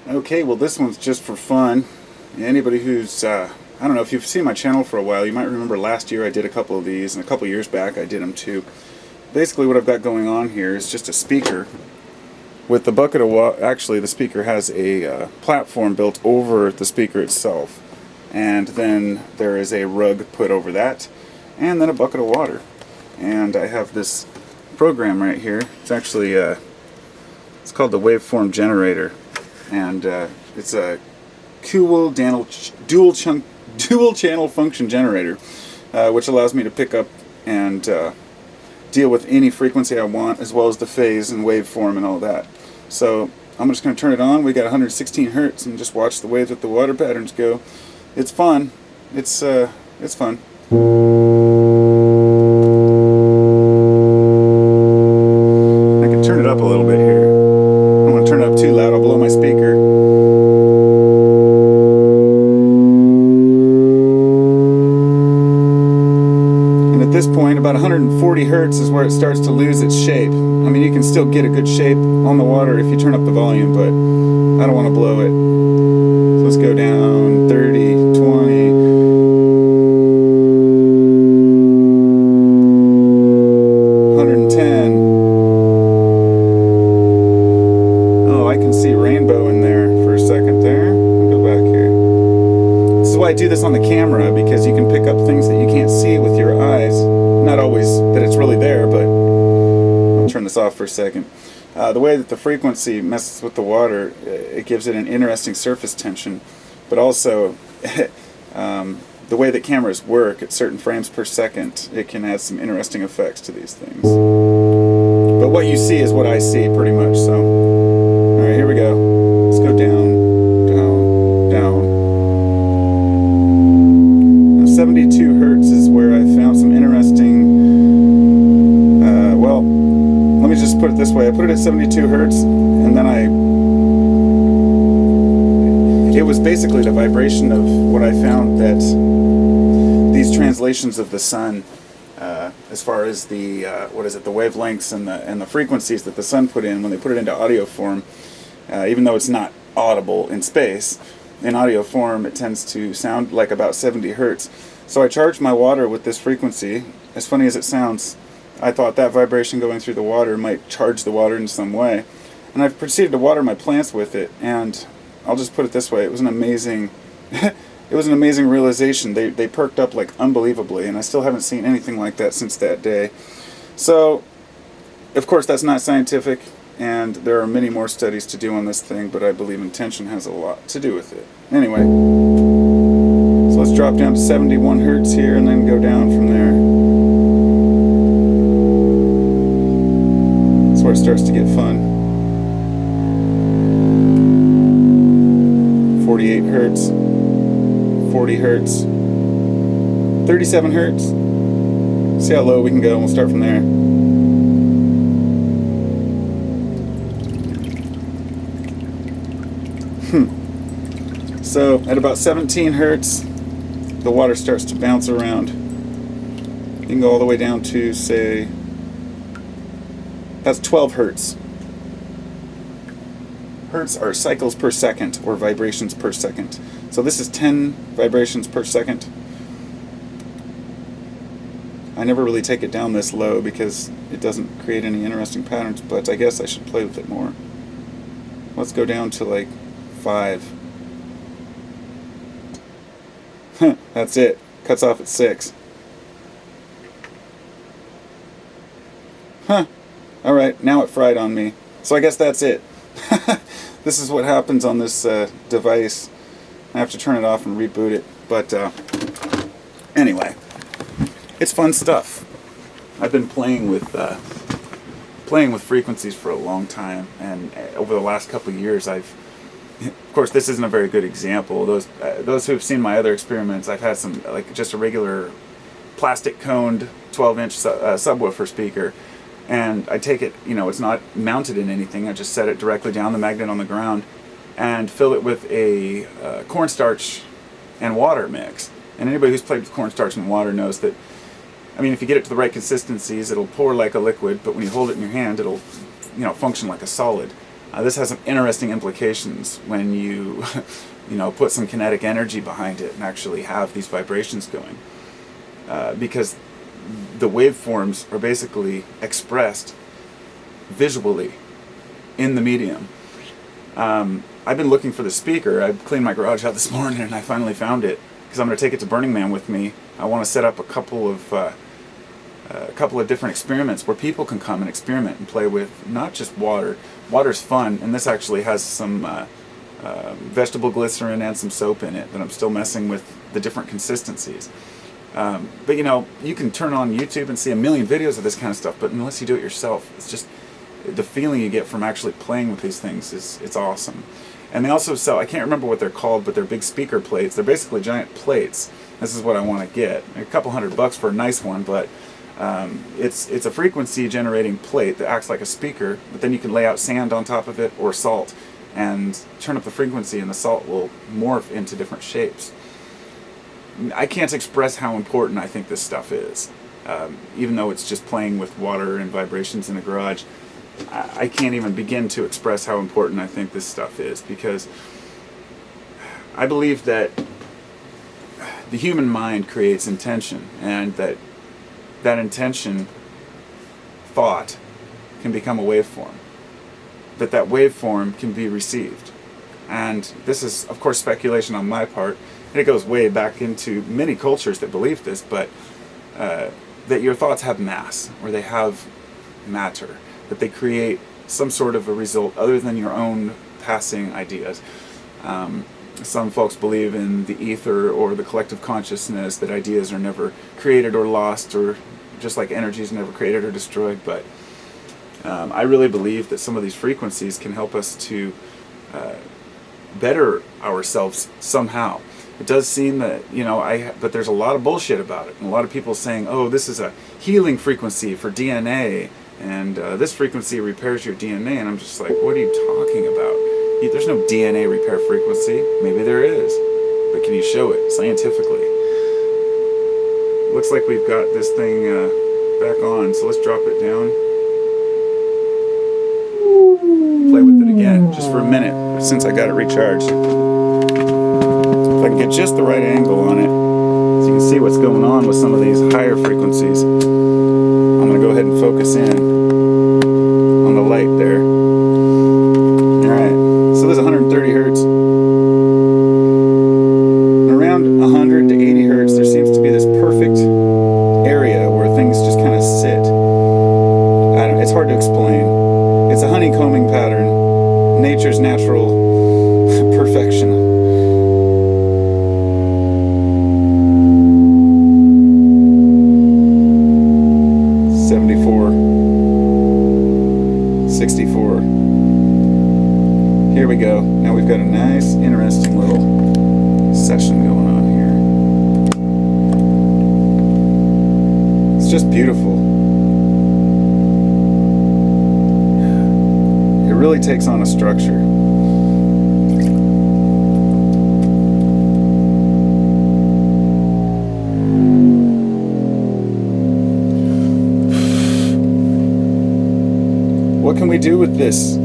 Okay, well this one's just for fun. Anybody who's, I don't know, if you've seen my channel for a while, you might remember last year I did a couple of these, and a couple years back I did them too. Basically what I've got going on here is just a speaker with the bucket of water. Actually, the speaker has a platform built over the speaker itself, and then there is a rug put over that, and then a bucket of water. And I have this program right here. It's actually, it's called the waveform generator, and it's a dual channel function generator, which allows me to pick up and deal with any frequency I want, as well as the phase and waveform and all that. So I'm just going to turn it on. We got 116 hertz, and just watch the way that the water patterns go. It's fun. It's fun. I can turn it up a little bit here. I don't want to turn it up too loud. I'll blow my speaker. And at this point, about 140 hertz is where it starts to lose its shape. I mean, you can still get a good shape on the water if you turn up the volume, but I don't want to blow it. So let's go down 30, 20. 110. Oh, I can see rainbow in there for a second there. I'll go back here. This is why I do this on the camera, because you can pick up things that you can't see with your eyes. Not always that it's really there, but I'll turn this off for a second. The way that the frequency messes with the water, it gives it an interesting surface tension, but also the way that cameras work at certain frames per second, it can add some interesting effects to these things. But what you see is what I see, pretty much. So, all right, here we go. Let's go down, down, down. Now, 72 hertz is where I found some interesting. Well, let me just put it this way. I put it at 72 hertz, and then it was basically the vibration of what I found that these translations of the sun, as far as the the wavelengths and the frequencies that the sun put in when they put it into audio form, even though it's not audible in space, in audio form it tends to sound like about 70 hertz. So I charged my water with this frequency. As funny as it sounds, I thought that vibration going through the water might charge the water in some way, and I proceeded to water my plants with it. And I'll just put it this way: it was an amazing, it was an amazing realization. They perked up like unbelievably, and I still haven't seen anything like that since that day. So, of course, that's not scientific, and there are many more studies to do on this thing, but I believe intention has a lot to do with it. Anyway, so let's drop down to 71 hertz here, and then go down from there. That's where it starts to get fun. 48 hertz, 40 hertz, 37 hertz. See how low we can go, and we'll start from there. So at about 17 hertz, the water starts to bounce around. You can go all the way down to, say, that's 12 hertz. Hertz are cycles per second, or vibrations per second. So this is 10 vibrations per second. I never really take it down this low because it doesn't create any interesting patterns, but I guess I should play with it more. Let's go down to like 5. That's it. Cuts off at 6. Alright, now it fried on me. So I guess that's it. This is what happens on this device. I have to turn it off and reboot it. But anyway, it's fun stuff. I've been playing with frequencies for a long time, and over the last couple of years, of course, this isn't a very good example. Those who have seen my other experiments, I've had some, like just a regular plastic coned 12-inch subwoofer speaker, and I take it, it's not mounted in anything. I just set it directly down the magnet on the ground and fill it with a cornstarch and water mix. And anybody who's played with cornstarch and water knows that, I mean, if you get it to the right consistencies, it'll pour like a liquid, but when you hold it in your hand, it'll, function like a solid. This has some interesting implications when you, put some kinetic energy behind it and actually have these vibrations going. Because the waveforms are basically expressed visually in the medium. I've been looking for the speaker. I cleaned my garage out this morning and I finally found it because I'm going to take it to Burning Man with me. I want to set up a couple of different experiments where people can come and experiment and play with not just water. Water's fun, and this actually has some vegetable glycerin and some soap in it that I'm still messing with the different consistencies. But you can turn on YouTube and see a million videos of this kind of stuff, but unless you do it yourself, it's just the feeling you get from actually playing with these things it's awesome. And they also sell, I can't remember what they're called, but they're big speaker plates. They're basically giant plates. This is what I want to get. A couple $100 for a nice one, but it's a frequency generating plate that acts like a speaker, but then you can lay out sand on top of it or salt and turn up the frequency, and the salt will morph into different shapes. I can't express how important I think this stuff is. Even though it's just playing with water and vibrations in a garage, I can't even begin to express how important I think this stuff is, because I believe that the human mind creates intention, and that intention, thought, can become a waveform. That waveform can be received. And this is, of course, speculation on my part, and it goes way back into many cultures that believe this, but that your thoughts have mass, or they have matter, that they create some sort of a result other than your own passing ideas. Some folks believe in the ether or the collective consciousness, that ideas are never created or lost, or just like energy is never created or destroyed. But I really believe that some of these frequencies can help us to better ourselves somehow. It does seem that, but there's a lot of bullshit about it. And a lot of people saying, oh, this is a healing frequency for DNA, and this frequency repairs your DNA. And I'm just like, what are you talking about? There's no DNA repair frequency. Maybe there is, but can you show it scientifically? Looks like we've got this thing back on, so let's drop it down. Play with it again, just for a minute, since I got it recharged. If I can get just the right angle on it, so you can see what's going on with some of these higher frequencies. I'm going to go ahead and focus in on the light there. Alright, so there's 130 hertz. And around 100 to 80 hertz, there seems to be this perfect area where things just kind of sit. It's hard to explain. It's a honeycombing pattern, nature's natural perfection. Here we go. Now we've got a nice, interesting little session going on here. It's just beautiful. It really takes on a structure. What can we do with this?